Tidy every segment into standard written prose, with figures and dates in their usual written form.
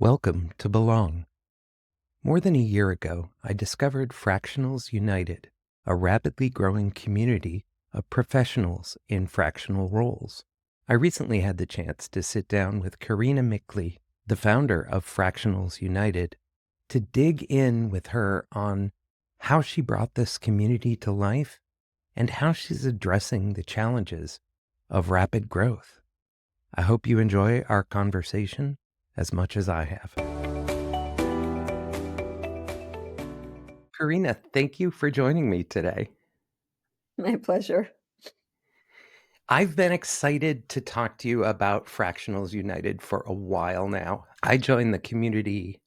Welcome to Belong. More than a year ago, I discovered Fractionals United, a rapidly growing community of professionals in fractional roles. I recently had the chance to sit down with Karina Mikhli, the founder of Fractionals United, to dig in with her on how she brought this community to life and how she's addressing the challenges of rapid growth. I hope you enjoy our conversation as much as I have. Karina, thank you for joining me today. My pleasure. I've been excited to talk to you about Fractionals United for a while now. I joined the community,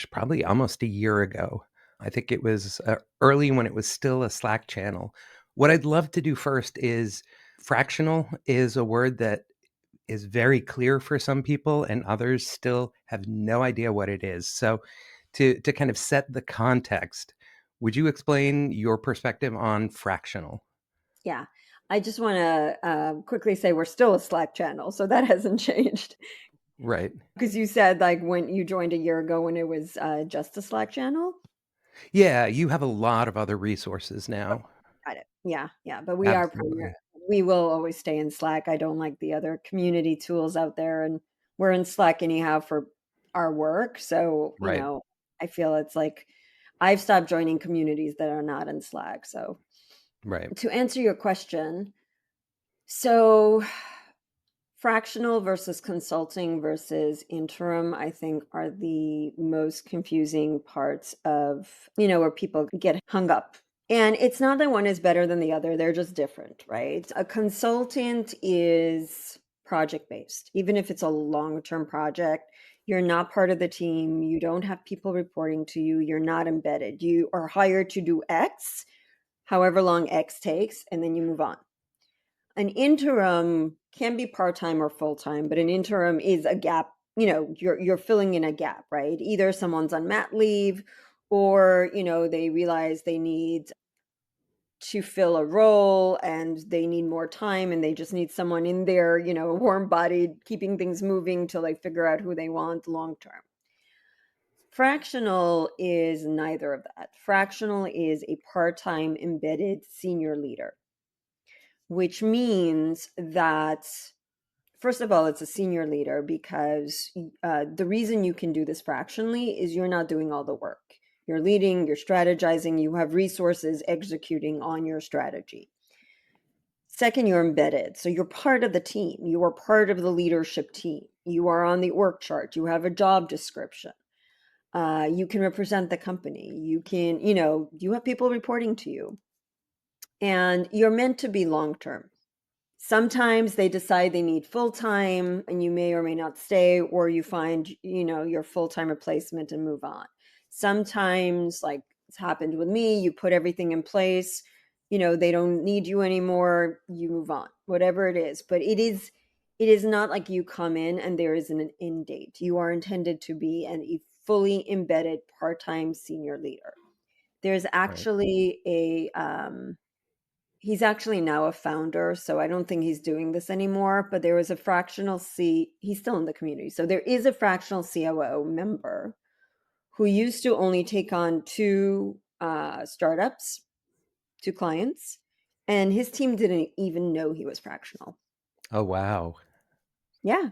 probably almost a year ago. I think it was early when it was still a Slack channel. What I'd love to do first is fractional is a word that is very clear for some people, and others still have no idea what it is. So, to kind of set the context, would you explain your perspective on fractional? Yeah. I just want to quickly say we're still a Slack channel, so that hasn't changed. Right. Because you said like when you joined a year ago when it was just a Slack channel. Yeah, you have a lot of other resources now. Got it. Yeah, yeah. But Absolutely. we will always stay in Slack. I don't like the other community tools out there, and we're in Slack anyhow for our work. So, Right. I feel it's like I've stopped joining communities that are not in Slack. So Right. to answer your question, so fractional versus consulting versus interim, I think, are the most confusing parts of, where people get hung up. And it's not that one is better than the other, they're just different, right? A consultant is project based, even if it's a long term project. You're not part of the team, you don't have people reporting to you, you're not embedded. You are hired to do X, however long X takes, and then you move on. An interim can be part-time or full-time, but an interim is a gap. You're filling in a gap, right? Either someone's on mat leave, or they realize they need to fill a role and they need more time and they just need someone in there, warm-bodied, keeping things moving till they figure out who they want long term. Fractional is neither of that. Fractional is a part-time embedded senior leader, which means that, first of all, it's a senior leader because the reason you can do this fractionally is you're not doing all the work. You're leading, you're strategizing, you have resources executing on your strategy. Second, you're embedded. So you're part of the team. You are part of the leadership team. You are on the org chart. You have a job description. You can represent the company. You can, you have people reporting to you. And you're meant to be long term. Sometimes they decide they need full-time and you may or may not stay, or you find, your full-time replacement and move on. Sometimes, like it's happened with me, you put everything in place, they don't need you anymore, you move on, whatever it is. But it is not like you come in and there is an end date. You are intended to be a fully embedded part-time senior leader. There's Right. actually he's actually now a founder, so I don't think he's doing this anymore, but there was a fractional he's still in the community. So there is a fractional COO member who used to only take on two startups, two clients, and his team didn't even know he was fractional. Oh, wow. Yeah.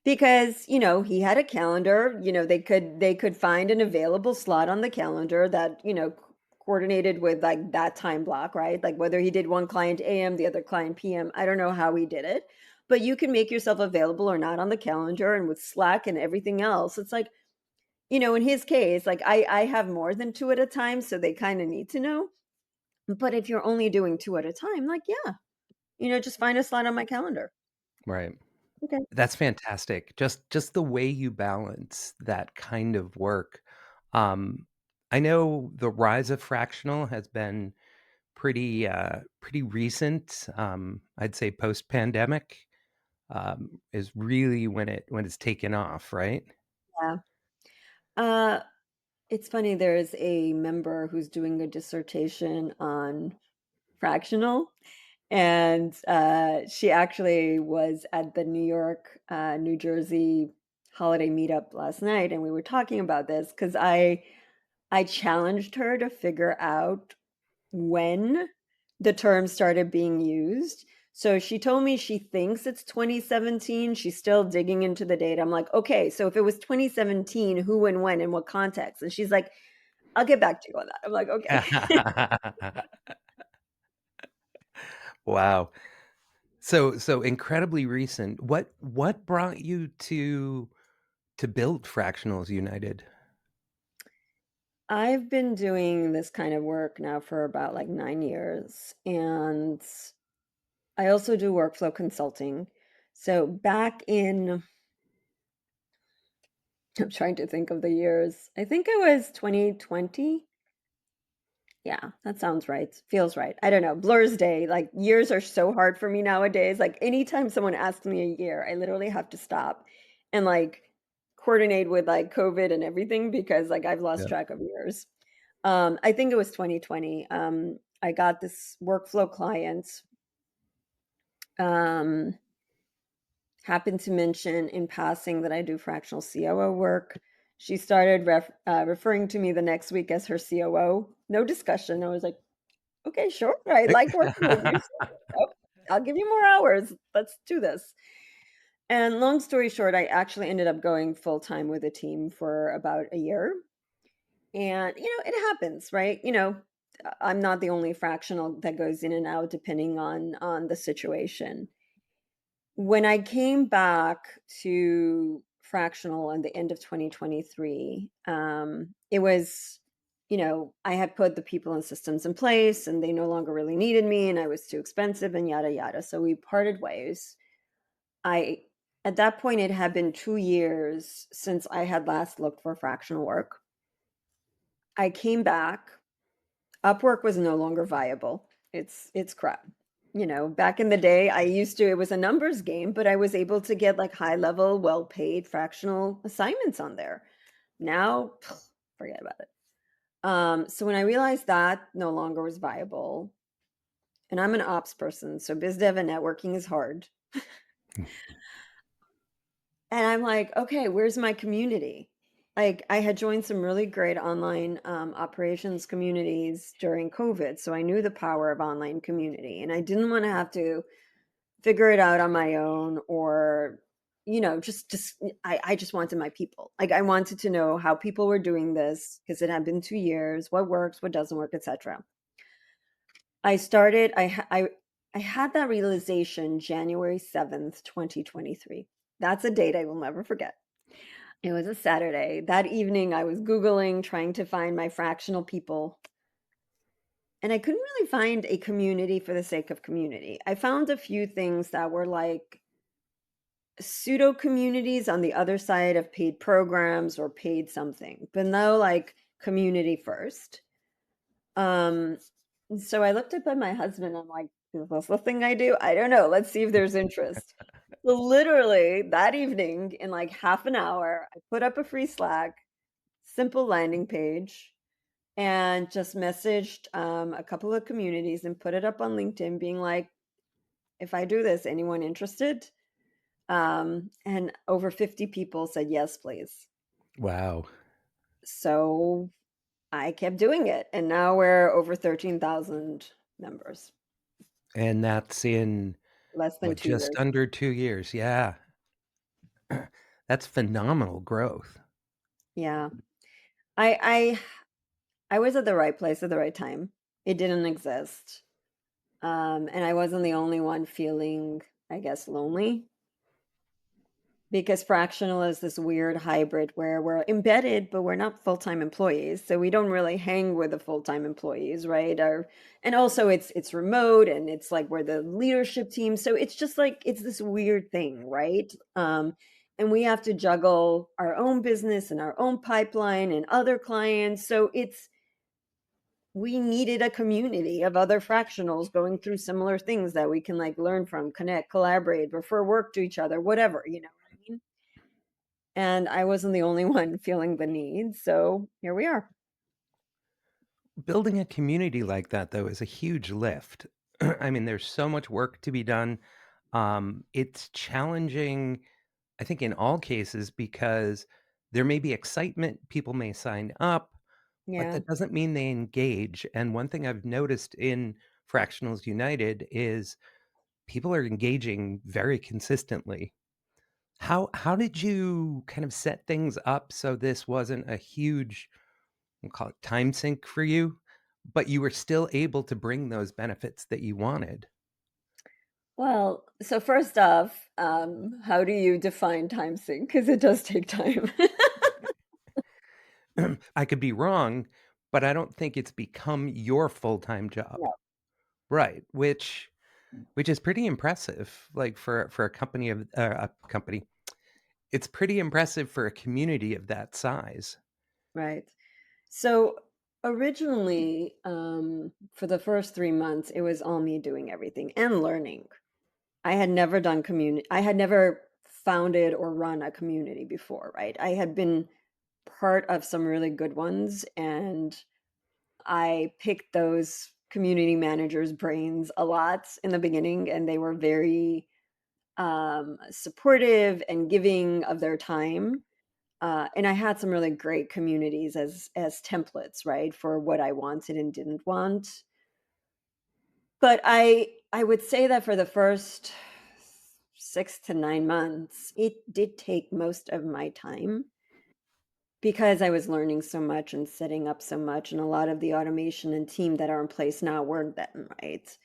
Because, he had a calendar, they could find an available slot on the calendar that, coordinated with like that time block, right? Like whether he did one client AM, the other client PM, I don't know how he did it, but you can make yourself available or not on the calendar. And with Slack and everything else, it's like, in his case, like I have more than two at a time, so they kind of need to know. But if you're only doing two at a time, like, yeah, just find a slot on my calendar. Right. Okay. That's fantastic. Just the way you balance that kind of work. Um, I know the rise of fractional has been pretty recent. I'd say post-pandemic, is really when it's taken off, right? Yeah. Uh, it's funny, there's a member who's doing a dissertation on fractional, and she actually was at the New York, New Jersey holiday meetup last night, and we were talking about this because I challenged her to figure out when the term started being used. So she told me she thinks it's 2017. She's still digging into the data. I'm like, okay, so if it was 2017, who and when and what context? And she's like, I'll get back to you on that. I'm like, okay. Wow. So incredibly recent. What brought you to build Fractionals United? I've been doing this kind of work now for about like 9 years. And I also do workflow consulting. So back in, I'm trying to think of the years. I think it was 2020. Yeah, that sounds right. Feels right. I don't know. Blur's day. Like years are so hard for me nowadays. Like anytime someone asks me a year, I literally have to stop and like coordinate with like COVID and everything because like I've lost Yeah. track of years. I think it was 2020. I got this workflow client. Um, Happened to mention in passing that I do fractional COO work. She started referring to me the next week as her COO. No discussion. I was like, okay, sure. I like working with you. So, okay, I'll give you more hours. Let's do this. And long story short, I actually ended up going full time with a team for about a year. And, it happens, right? I'm not the only fractional that goes in and out depending on the situation. When I came back to fractional in the end of 2023, it was, I had put the people and systems in place and they no longer really needed me and I was too expensive and yada yada. So we parted ways. I At that point it had been 2 years since I had last looked for fractional work. I came back. Upwork was no longer viable. It's crap. Back in the day, it was a numbers game, but I was able to get like high level, well paid fractional assignments on there. Now, forget about it. So when I realized that no longer was viable, and I'm an ops person, so biz dev and networking is hard. And I'm like, okay, where's my community? Like, I had joined some really great online operations communities during COVID. So I knew the power of online community. And I didn't want to have to figure it out on my own or, I just wanted my people. Like, I wanted to know how people were doing this because it had been 2 years, what works, what doesn't work, etc. I started, I had that realization January 7th, 2023. That's a date I will never forget. It was a Saturday. That evening, I was Googling, trying to find my fractional people, and I couldn't really find a community for the sake of community. I found a few things that were like pseudo communities on the other side of paid programs or paid something, but no like community first. Um, so I looked up at my husband. I'm like, is this the thing I do? I don't know. Let's see if there's interest. So literally that evening, in like half an hour, I put up a free Slack simple landing page and just messaged a couple of communities and put it up on LinkedIn being like, if I do this, anyone interested? And over 50 people said, yes, please. Wow. So I kept doing it. And now we're over 13,000 members, And that's in less than what, 2 years. just under 2 years. Yeah. That's phenomenal growth. Yeah. I I was at the right place at the right time. It didn't exist. And I wasn't the only one feeling, I guess, lonely. Because fractional is this weird hybrid where we're embedded, but we're not full-time employees. So we don't really hang with the full-time employees, right? And also it's remote and it's like we're the leadership team. So it's just like it's this weird thing, right? And we have to juggle our own business and our own pipeline and other clients. So we needed a community of other fractionals going through similar things that we can like learn from, connect, collaborate, refer work to each other, whatever, you know what I mean? And I wasn't the only one feeling the need, so here we are. Building a community like that, though, is a huge lift. I mean, there's so much work to be done. It's challenging, I think in all cases, because there may be excitement, people may sign up, but Yeah. that doesn't mean they engage, and one thing I've noticed in Fractionals United is people are engaging very consistently. How did you kind of set things up so this wasn't a huge, we'll call it time sink for you, but you were still able to bring those benefits that you wanted? Well, so first off, how do you define time sink? Because it does take time. I could be wrong, but I don't think it's become your full-time job. No. Right, which is pretty impressive, like, for a company of a company. It's pretty impressive for a community of that size. Right. So originally, for the first 3 months, it was all me doing everything and learning. I had never founded or run a community before, right? I had been part of some really good ones, and I picked those community managers' brains a lot in the beginning, and they were very supportive and giving of their time. And I had some really great communities as templates, right, for what I wanted and didn't want. But I would say that for the first 6 to 9 months, it did take most of my time because I was learning so much and setting up so much, and a lot of the automation and team that are in place now weren't them, right?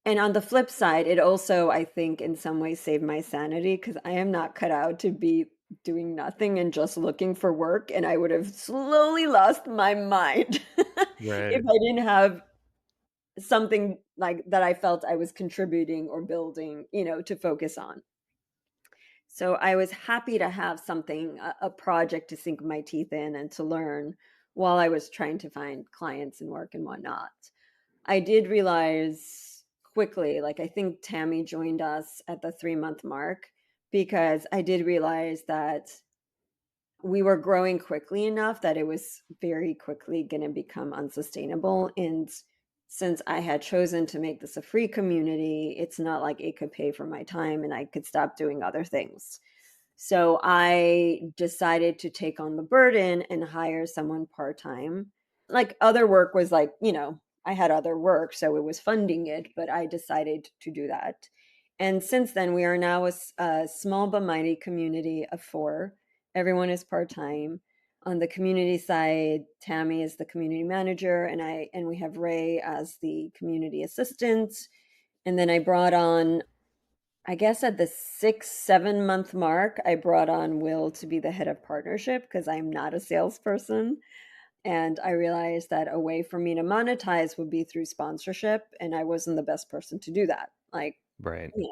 And on the flip side, it also, I think, in some ways saved my sanity because I am not cut out to be doing nothing and just looking for work, and I would have slowly lost my mind if Right. I didn't have something like that I felt I was contributing or building, to focus on. So I was happy to have something, a project to sink my teeth in and to learn while I was trying to find clients and work and whatnot. I did realize quickly, like I think Tammy joined us at the 3 month mark because I did realize that we were growing quickly enough that it was very quickly going to become unsustainable. And since I had chosen to make this a free community, it's not like it could pay for my time and I could stop doing other things. So I decided to take on the burden and hire someone part time. Like other work was like, I had other work, so it was funding it, but I decided to do that. And since then, we are now a small but mighty community of four. Everyone is part time. On the community side, Tammy is the community manager, and we have Ray as the community assistant. And then I brought on, I guess at the 6, 7 month mark, I brought on Will to be the head of partnership because I'm not a salesperson. And I realized that a way for me to monetize would be through sponsorship. And I wasn't the best person to do that. Like, Right. you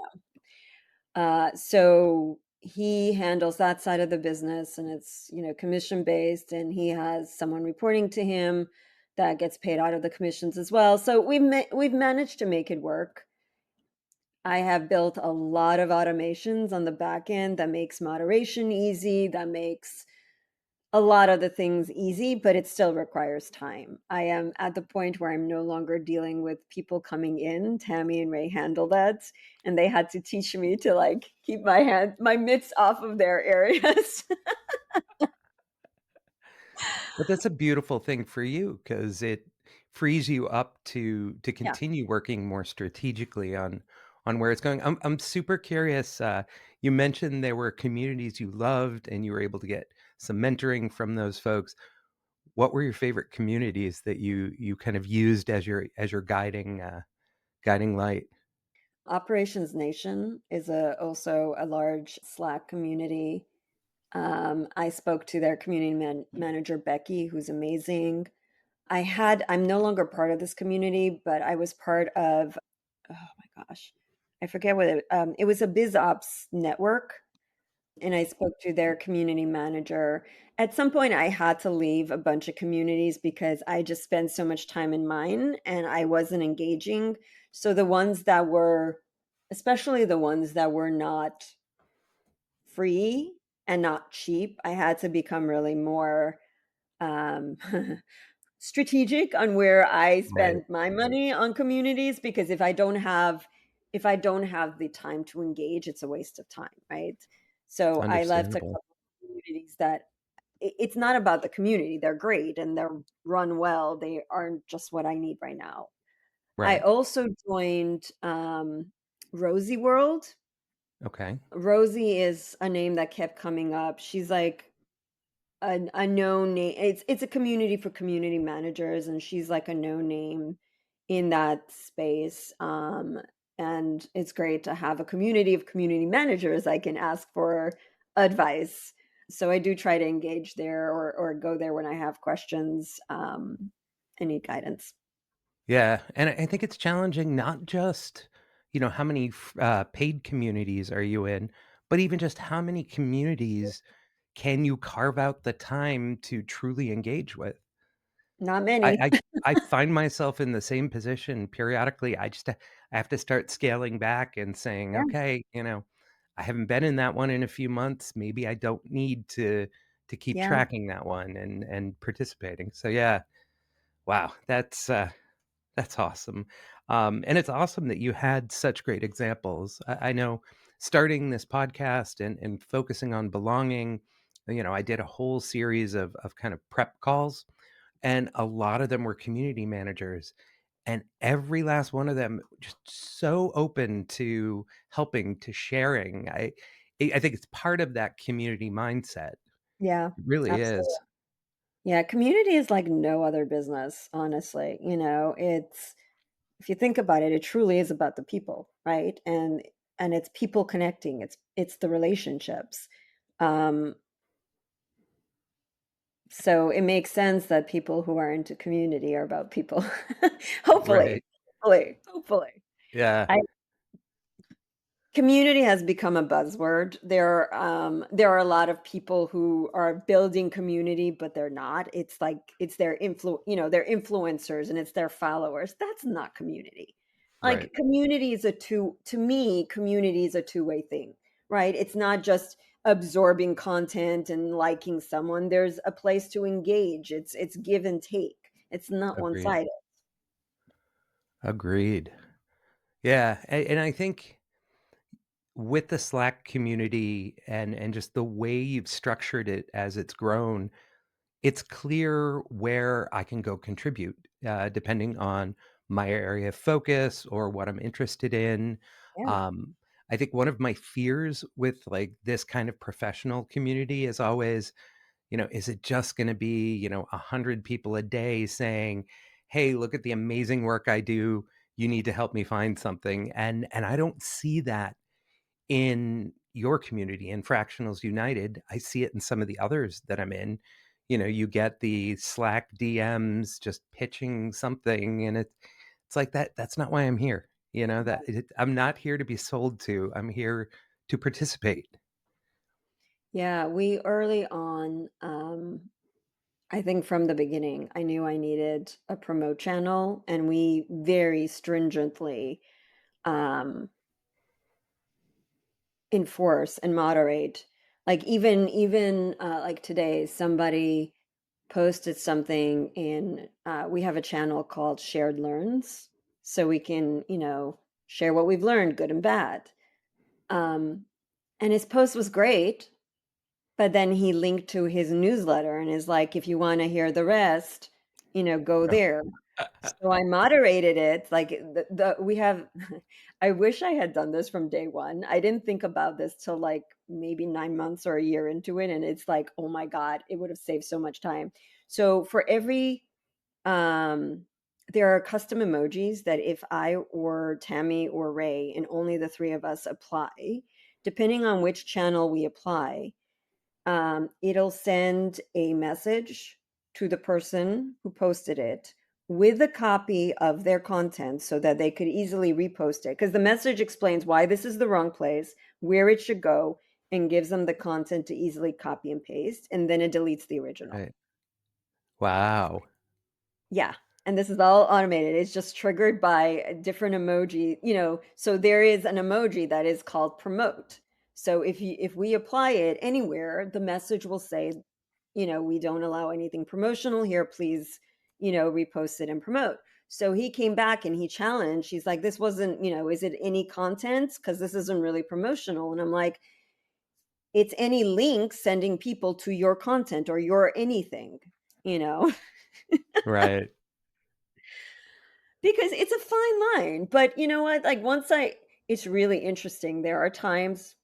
so he handles that side of the business and it's, commission based. And he has someone reporting to him that gets paid out of the commissions as well. So we've managed to make it work. I have built a lot of automations on the back end that makes moderation easy, that makes a lot of the things easy, but it still requires time. I am at the point where I'm no longer dealing with people coming in. Tammy and Ray handle that, and they had to teach me to like keep my mitts off of their areas. But that's a beautiful thing for you because it frees you up to Yeah. continue working more strategically on where it's going. I'm super curious, you mentioned there were communities you loved and you were able to get some mentoring from those folks. What were your favorite communities that you kind of used as your guiding light? Operations Nation is also a large Slack community. I spoke to their community manager Becky, who's amazing. I'm no longer part of this community, but I was part of, oh my gosh, I forget what it was a biz ops network. And I spoke to their community manager. At some point, I had to leave a bunch of communities because I just spent so much time in mine and I wasn't engaging. So the ones that were, especially the ones that were not free and not cheap, I had to become really more um, strategic on where I Right. spend my money on communities because if I don't have the time to engage, it's a waste of time, right? So I left a Understandable. couple of communities that it's not about the community. They're great and they're run well. They aren't just what I need right now. I Right. also joined Rosie World. Okay. Rosie is a name that kept coming up. She's like a known name. It's a community for community managers, and she's like a known name in that space. And it's great to have a community of community managers I can ask for advice. So I do try to engage there or go there when I have questions and need guidance. Yeah, and I think it's challenging not just, how many paid communities are you in, but even just how many communities can you carve out the time to truly engage with? Not I many. I I find myself in the same position periodically. I have to start scaling back and saying, Yeah, "Okay, I haven't been in that one in a few months. Maybe I don't need to keep yeah, tracking that one and participating." So yeah, wow, that's awesome. And it's awesome that you had such great examples. I know starting this podcast and focusing on belonging, I did a whole series of kind of prep calls, and a lot of them were community managers. And every last one of them just so open to helping, to sharing. I think it's part of that community mindset. yeah, It really absolutely. is. Yeah, community is like no other business, honestly. It's if you think about it, it truly is about the people, right? And it's people connecting. It's the relationships. Um, so it makes sense that people who are into community are about people. Hopefully, Right. hopefully. Yeah. I Community has become a buzzword. There are a lot of people who are building community, but they're not. It's like it's their they're influencers and it's their followers. That's not community. Right. Like community is a two to me, community is a two-way thing, right? It's not just absorbing content and liking someone. There's a place to engage. It's give and take. It's not Agreed. one-sided. Agreed. Yeah. And I think with the Slack community and just the way you've structured it as it's grown, it's clear where I can go contribute, depending on my area of focus or what I'm interested in. Yeah. Um, I think one of my fears with like this kind of professional community is always, is it just going to be, 100 people a day saying, "Hey, look at the amazing work I do. You need to help me find something." And I don't see that in your community, in Fractionals United. I see it in some of the others that I'm in. You get the Slack DMs just pitching something, and it's like that's not why I'm here. I'm not here to be sold to. I'm here to participate. Yeah, we early on, I think from the beginning, I knew I needed a promote channel, and we very stringently um, enforce and moderate. Like even like today, somebody posted something in. We have a channel called Shared Learns, so we can share what we've learned, good and bad. Um, and his post was great, but then he linked to his newsletter and is like, "If you wanna hear the rest, go there." So I moderated it, like, the we have I wish I had done this from day 1. I didn't think about this till, like, maybe 9 months or a year into it, and it's like, "Oh my god, it would have saved so much time." So for every um, there are custom emojis that if I or Tammy or Ray, and only the 3 of us apply, depending on which channel we apply, it'll send a message to the person who posted it with a copy of their content so that they could easily repost it. Because the message explains why this is the wrong place, where it should go, and gives them the content to easily copy and paste. And then it deletes the original. Right. Wow. Yeah. And this is all automated. It's just triggered by a different emoji, so there is an emoji that is called promote. So if we apply it anywhere, the message will say, we don't allow anything promotional here. Please, repost it and promote. So he came back and he challenged. He's like, this wasn't, is it any content? Because this isn't really promotional. And I'm like, it's any link sending people to your content or your anything, you know? Right. Because it's a fine line, but you know what? Like, once I it's really interesting. There are times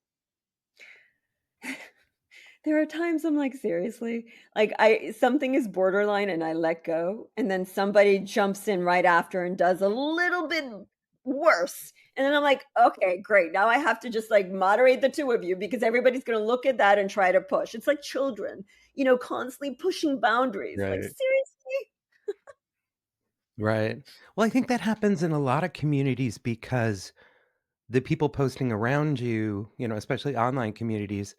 I'm like, "Seriously?" Like, I something is borderline and I let go, and then somebody jumps in right after and does a little bit worse, and then I'm like, "Okay, great. Now I have to just, like, moderate the 2 of you because everybody's gonna look at that and try to push." It's like children, constantly pushing boundaries. Like, Right. seriously? Right. Well, I think that happens in a lot of communities because the people posting around you, especially online communities,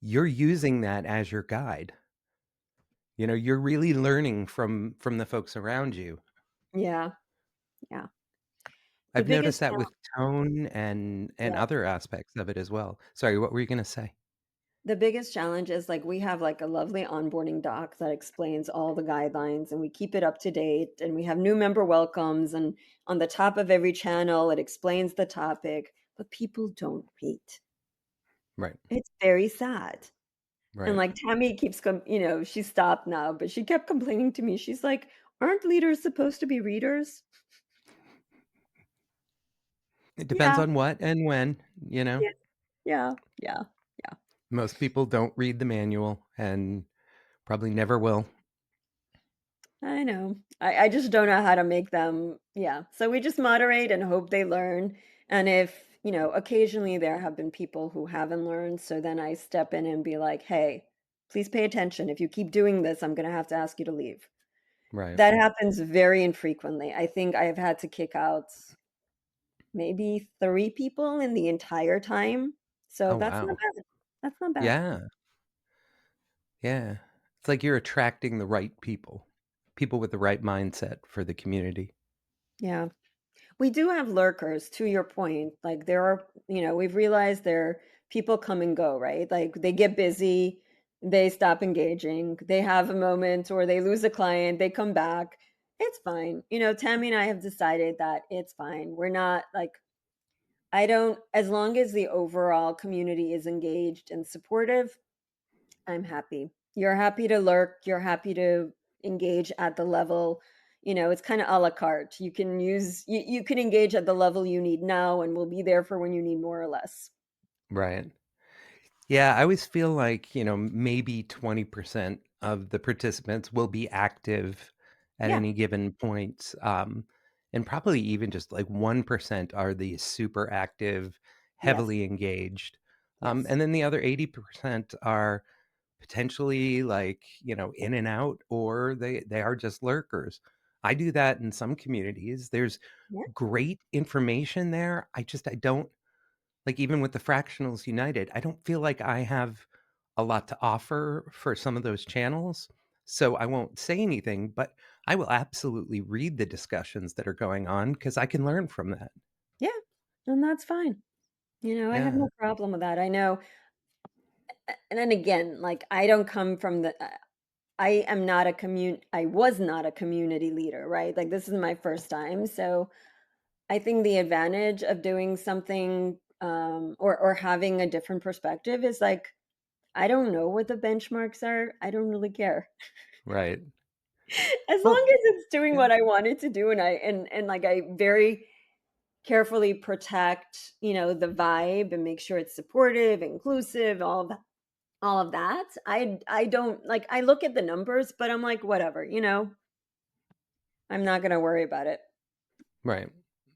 you're using that as your guide. You're really learning from the folks around you. Yeah, yeah. The I've noticed biggest that challenge. with tone and Yeah. other aspects of it as well. Sorry, what were you gonna say? The biggest challenge is, like, we have, like, a lovely onboarding doc that explains all the guidelines, and we keep it up to date, and we have new member welcomes, and on the top of every channel, it explains the topic, but people don't read. Right, It's very sad. And, right. like, Tammy keeps she stopped now, but she kept complaining to me. She's like, "Aren't leaders supposed to be readers?" It depends Yeah, on what and when, you know? yeah, yeah, yeah, yeah. Most people don't read the manual and probably never will. I know. I just don't know how to make them, yeah. So we just moderate and hope they learn. And if, occasionally there have been people who haven't learned, so then I step in and be like, "Hey, please pay attention. If you keep doing this, I'm going to have to ask you to leave." Right. That happens very infrequently. I think I have had to kick out maybe 3 people in the entire time. So Oh, that's not wow. bad. That's not bad. Yeah, yeah. It's like you're attracting the right people, people with the right mindset for the community. Yeah. We do have lurkers, to your point. Like, there are, we've realized there people come and go, right? Like, they get busy, they stop engaging, they have a moment or they lose a client, they come back. It's fine. Tammy and I have decided that it's fine. We're not like, I don't, as long as the overall community is engaged and supportive, I'm happy. You're happy to lurk, you're happy to engage at the level, it's kind of a la carte. You can engage at the level you need now and we'll be there for when you need more or less. Right. Yeah, I always feel like, maybe 20% of the participants will be active at Yeah. any given point. And probably even just like 1% are the super active, Yes. heavily engaged. Yes. And then the other 80% are potentially like, in and out, or they are just lurkers. I do that in some communities. There's Yeah. great information there. I don't like, even with the Fractionals United, I don't feel like I have a lot to offer for some of those channels, so I won't say anything, but I will absolutely read the discussions that are going on because I can learn from that. Yeah. And that's fine. I have Yeah, no problem with that. I know. And then again, like, I don't come from I was not a community leader, right? Like, this is my first time. So I think the advantage of doing something, or having a different perspective is, like, I don't know what the benchmarks are. I don't really care. right. As Well, long as it's doing yeah, what I want it to do, and like, I very carefully protect, the vibe and make sure it's supportive, inclusive, all of that. I don't like, I look at the numbers, but I'm like, whatever, I'm not gonna worry about it. right.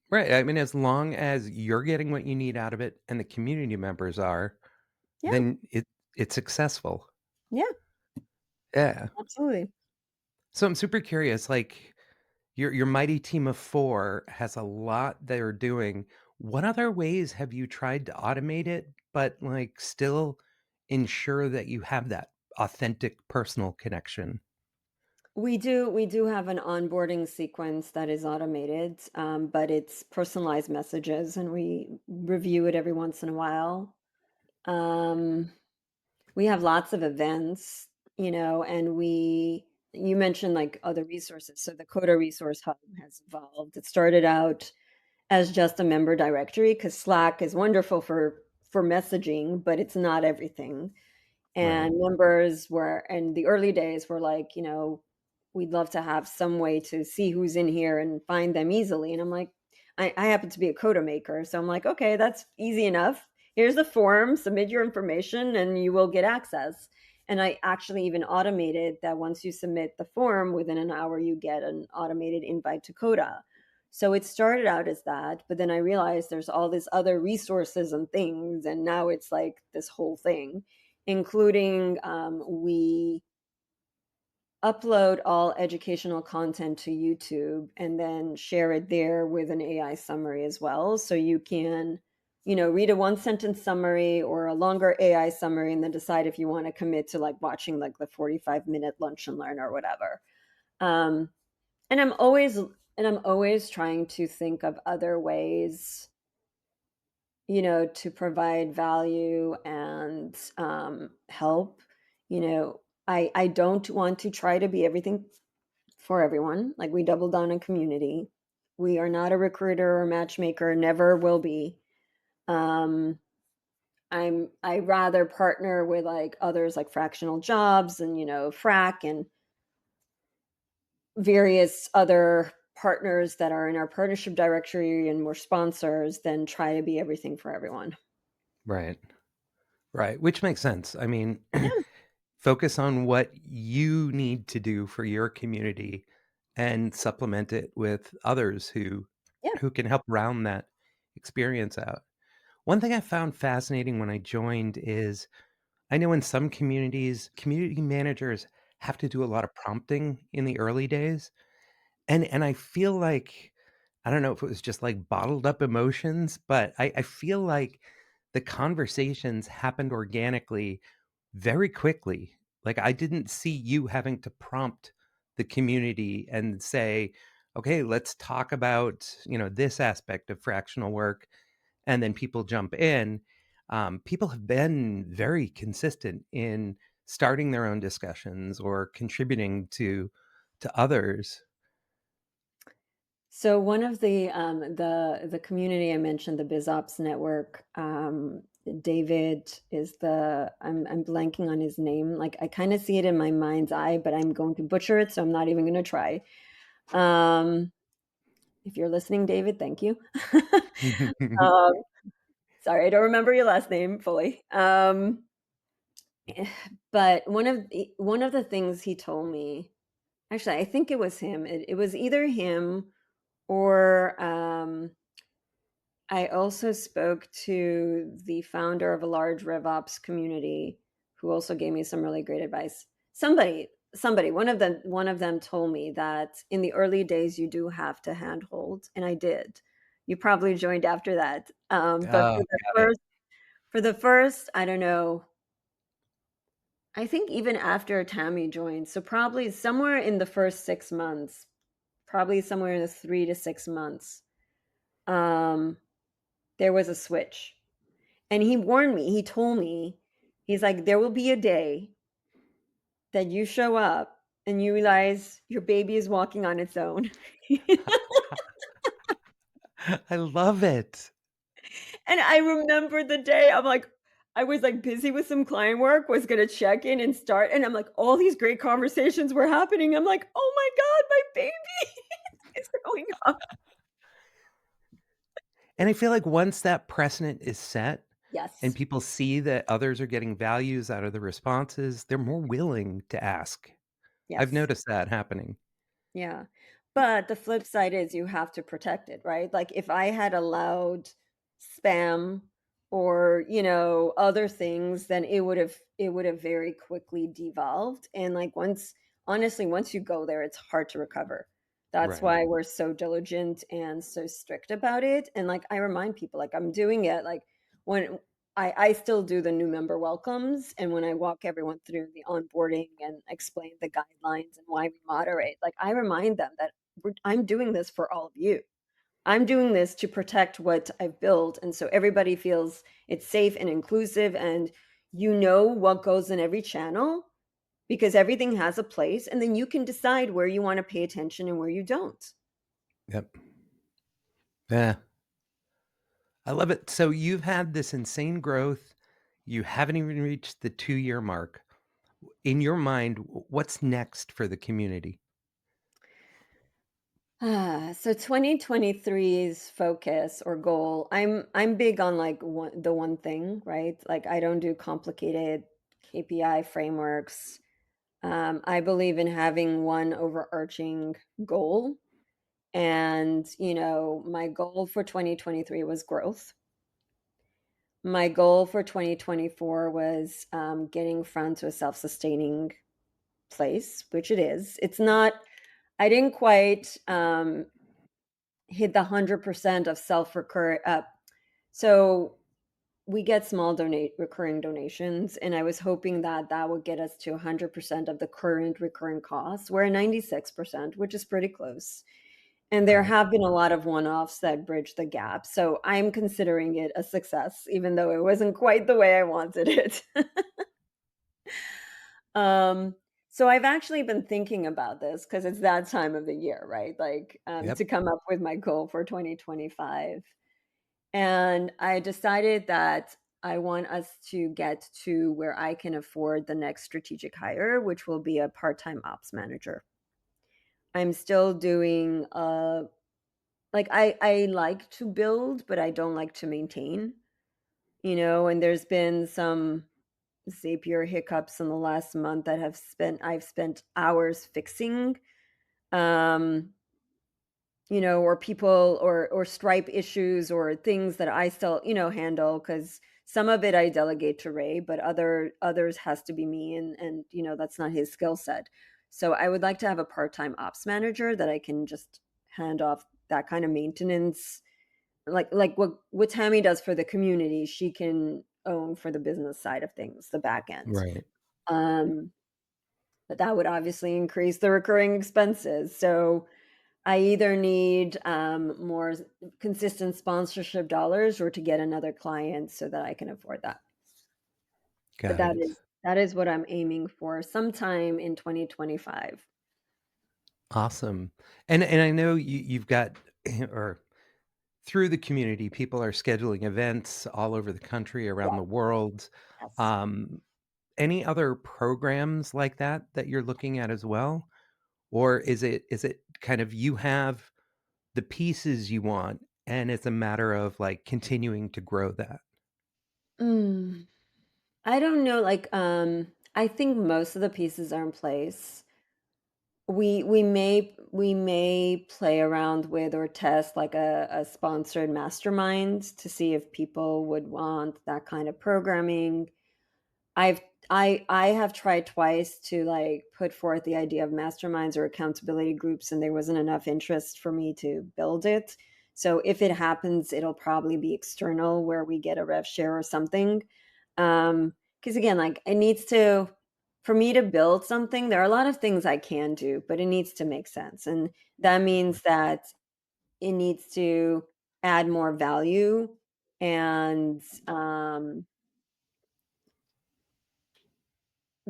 Right, I mean, as long as you're getting what you need out of it and the community members are, Yeah, then it's successful. yeah, Yeah. absolutely. So I'm super curious, like, your mighty team of 4 has a lot they're doing. What other ways have you tried to automate it, but, like, still ensure that you have that authentic personal connection? We do have an onboarding sequence that is automated, but it's personalized messages, and we review it every once in a while. Um, we have lots of events, and you mentioned, like, other resources. So the Coda Resource Hub has evolved. It started out as just a member directory because Slack is wonderful for for messaging, but it's not everything. Right. And members were in the early days were like, we'd love to have some way to see who's in here and find them easily. And I'm like, I happen to be a coda maker. So I'm like, okay, that's easy enough. Here's the form, submit your information, and you will get access. And I actually even automated that once you submit the form, within an hour, you get an automated invite to Coda. So it started out as that, but then I realized there's all this other resources and things. And now it's like this whole thing, including we upload all educational content to YouTube and then share it there with an AI summary as well. So you can, read a one sentence summary or a longer AI summary and then decide if you want to commit to like watching like the 45-minute lunch and learn or whatever. Um, and I'm always trying to think of other ways, to provide value and help. I don't want to try to be everything for everyone. Like, we double down on community. We are not a recruiter or matchmaker, never will be. Um, I rather partner with like others like Fractional Jobs and Frac and various other partners that are in our partnership directory and we're sponsors than try to be everything for everyone. Right. Right. Which makes sense. I mean, Yeah, focus on what you need to do for your community and supplement it with others yeah. who can help round that experience out. One thing I found fascinating when I joined is I know in some communities, community managers have to do a lot of prompting in the early days. And I feel like I don't know if it was just like bottled up emotions, but I feel like the conversations happened organically very quickly. Like, I didn't see you having to prompt the community and say, "Okay, let's talk about, this aspect of fractional work," and then people jump in. People have been very consistent in starting their own discussions or contributing to others. So one of the community I mentioned, the BizOps network, David is I'm blanking on his name. Like, I kind of see it in my mind's eye, but I'm going to butcher it, so I'm not even going to try. Um, if you're listening, David, thank you. um, Sorry, I don't remember your last name fully. But one of the things he told me, actually, I think it was him. It was either him or I also spoke to the founder of a large RevOps community who also gave me some really great advice. Somebody, one of them told me that in the early days you do have to handhold, and I did. You probably joined after that, but Oh, got it. for the first, I don't know. I think even after Tammy joined, so probably somewhere in the first 6 months, probably somewhere in the 3 to 6 months, um, there was a switch. And he warned me, he told me, he's like, there will be a day that you show up and you realize your baby is walking on its own. I love it. And I remember the day, I'm like, I was like busy with some client work, was gonna check in and start, and I'm like, all these great conversations were happening. I'm like, oh my God, my baby is growing up. And I feel like once that precedent is set and Yes. people see that others are getting values out of the responses, they're more willing to ask. I've Yes. noticed that happening. Yeah. But the flip side is you have to protect it, right? Like, if I had allowed spam or, other things, then it would have very quickly devolved. And like, once you go there, it's hard to recover. That's Right. why we're so diligent and so strict about it. And like, I remind people, like, I'm doing it like when I still do the new member welcomes, and when I walk everyone through the onboarding and explain the guidelines and why we moderate, like, I remind them that I'm doing this for all of you. I'm doing this to protect what I've built, and so everybody feels it's safe and inclusive, and you know what goes in every channel, because everything has a place, and then you can decide where you want to pay attention and where you don't. Yep. Yeah. I love it. So you've had this insane growth. You haven't even reached the 2-year mark. In your mind, what's next for the community? So 2023's focus or goal, I'm big on like one thing, right? Like I don't do complicated KPI frameworks. I believe in having one overarching goal. And, my goal for 2023 was growth. My goal for 2024 was getting Front to a self sustaining place, which it is. It's not, I didn't quite hit the 100% of self recur. So we get small recurring donations, and I was hoping that that would get us to 100% of the current recurring costs. We're at 96%, which is pretty close. And there Right. have been a lot of one-offs that bridge the gap. So I'm considering it a success, even though it wasn't quite the way I wanted it. um, so I've actually been thinking about this because it's that time of the year, right? Like Yep. to come up with my goal for 2025. And I decided that I want us to get to where I can afford the next strategic hire, which will be a part-time ops manager. I'm still doing like I like to build, but I don't like to maintain, and there's been some Zapier hiccups in the last month that I've spent hours fixing. Um or people or Stripe issues or things that I still, handle because some of it I delegate to Ray, but others has to be me, and that's not his skill set. So I would like to have a part-time ops manager that I can just hand off that kind of maintenance, like what Tammy does for the community, she can own for the business side of things, the back end. Right. Um, but that would obviously increase the recurring expenses. So I either need more consistent sponsorship dollars or to get another client so that I can afford that. But Got that it. is that is what I'm aiming for sometime in 2025. Awesome. And I know you've got or through the community, people are scheduling events all over the country, around Yeah. the world. Yes. Um, any other programs like that you're looking at as well? Or is it kind of you have the pieces you want and it's a matter of like continuing to grow that? Mm, I don't know. Like, I think most of the pieces are in place. We may play around with or test like a sponsored mastermind to see if people would want that kind of programming. I've I have tried twice to like put forth the idea of masterminds or accountability groups, and there wasn't enough interest for me to build it. So if it happens, it'll probably be external where we get a rev share or something. Because again, like it needs to, for me to build something, there are a lot of things I can do, but it needs to make sense. And that means that it needs to add more value and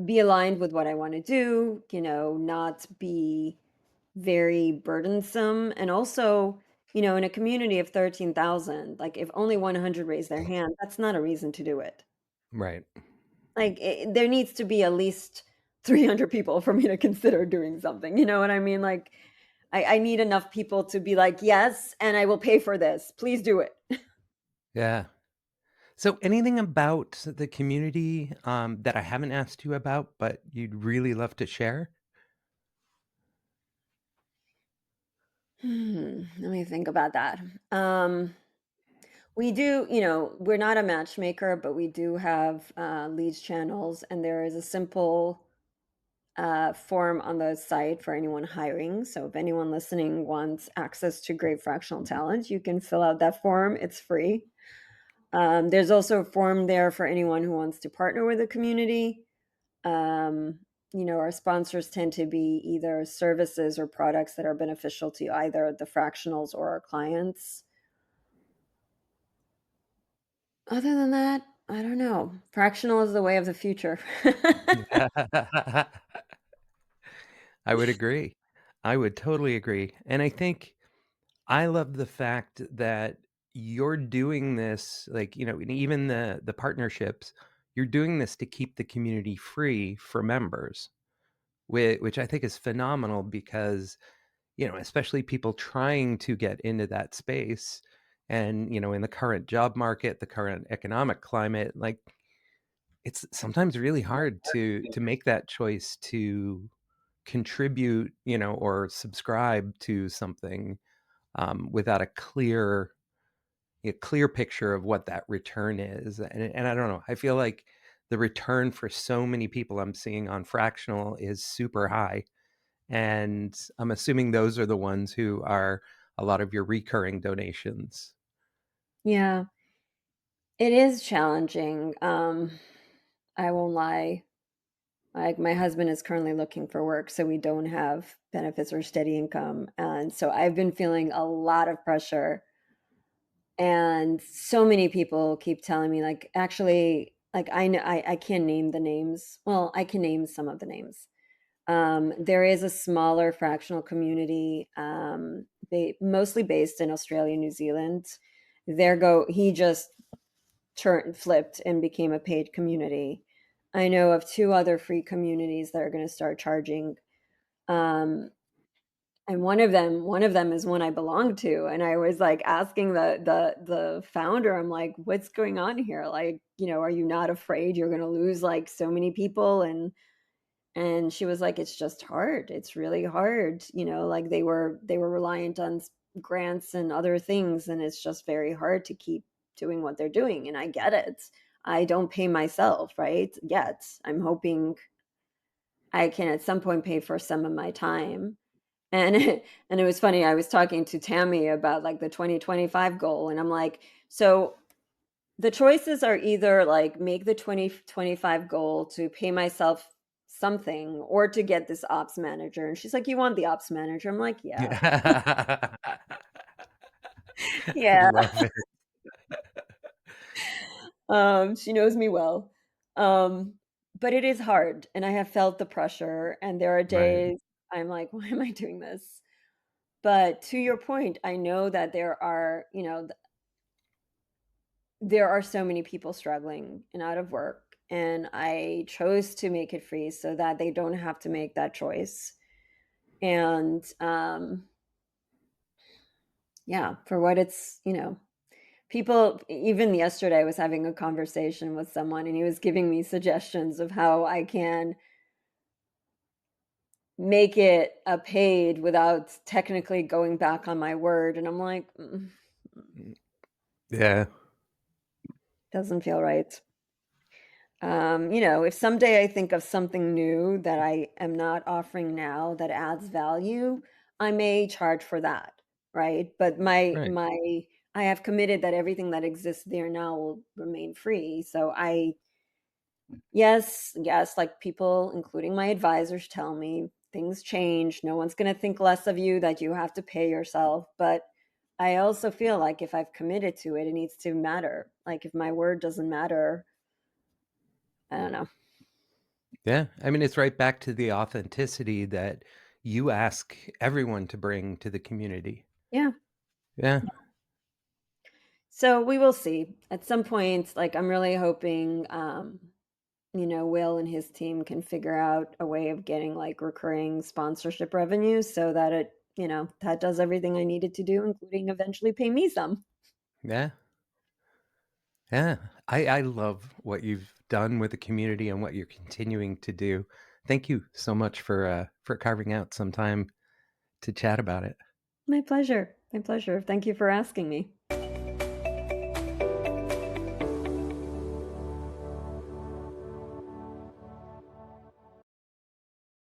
be aligned with what I want to do, not be very burdensome. And also, in a community of 13,000, like if only 100 raise their hand, that's not a reason to do it. Right. Like there needs to be at least 300 people for me to consider doing something. You know what I mean? Like I need enough people to be like, yes, and I will pay for this. Please do it. Yeah. So anything about the community, that I haven't asked you about, but you'd really love to share? Let me think about that. Um, We do, we're not a matchmaker, but we do have leads channels, and there is a simple form on the site for anyone hiring. So if anyone listening wants access to great fractional talent, you can fill out that form. It's free. There's also a form there for anyone who wants to partner with the community. Um, our sponsors tend to be either services or products that are beneficial to either the fractionals or our clients. Other than that, I don't know. Fractional is the way of the future. I would agree. I would totally agree, and I think I love the fact that you're doing this, like, and even the partnerships, you're doing this to keep the community free for members, which I think is phenomenal because, especially people trying to get into that space and, in the current job market, the current economic climate, like, it's sometimes really hard to make that choice to contribute, or subscribe to something, without a clear picture of what that return is. And I don't know. I feel like the return for so many people I'm seeing on Fractional is super high. And I'm assuming those are the ones who are a lot of your recurring donations. Yeah, it is challenging. I won't lie. Like my husband is currently looking for work, so we don't have benefits or steady income. And so I've been feeling a lot of pressure. And so many people keep telling me, like, actually, like I know I can't name the names. Well, I can name some of the names. There is a smaller fractional community, mostly based in Australia, New Zealand. He just turned flipped and became a paid community. I know of two other free communities that are going to start charging. Um, and one of them is one I belong to. And I was like asking the founder, I'm like, what's going on here? Like, are you not afraid you're going to lose like so many people? And she was like, "It's just hard. It's really hard." Like they were reliant on grants and other things, and it's just very hard to keep doing what they're doing. And I get it. I don't pay myself, right? Yet. I'm hoping I can at some point pay for some of my time. And and it was funny. I was talking to Tammy about like the 2025 goal, and I'm like, so the choices are either like make the 2025 goal to pay myself something or to get this ops manager. And she's like, "You want the ops manager?" I'm like, "Yeah." I Yeah. love it. She knows me well. Um, but it is hard and I have felt the pressure and there are Right. days I'm like, "Why am I doing this?" But to your point, I know that there are so many people struggling and out of work, and I chose to make it free so that they don't have to make that choice. And yeah, for what people, even yesterday I was having a conversation with someone and he was giving me suggestions of how I can make it a paid without technically going back on my word, and I'm like, Yeah. doesn't feel right. If someday I think of something new that I am not offering now that adds value, I may charge for that, right? But Right. I have committed that everything that exists there now will remain free. So yes, yes, like people, including my advisors, tell me things change. No one's going to think less of you that you have to pay yourself. But I also feel like if I've committed to it, it needs to matter. Like if my word doesn't matter, I don't know. Yeah. I mean, it's right back to the authenticity that you ask everyone to bring to the community. Yeah. Yeah. So we will see. At some point, like I'm really hoping Will and his team can figure out a way of getting like recurring sponsorship revenue so that that does everything I needed to do, including eventually pay me some. Yeah. Yeah. I love what you've done with the community and what you're continuing to do. Thank you so much for carving out some time to chat about it. My pleasure. My pleasure. Thank you for asking me.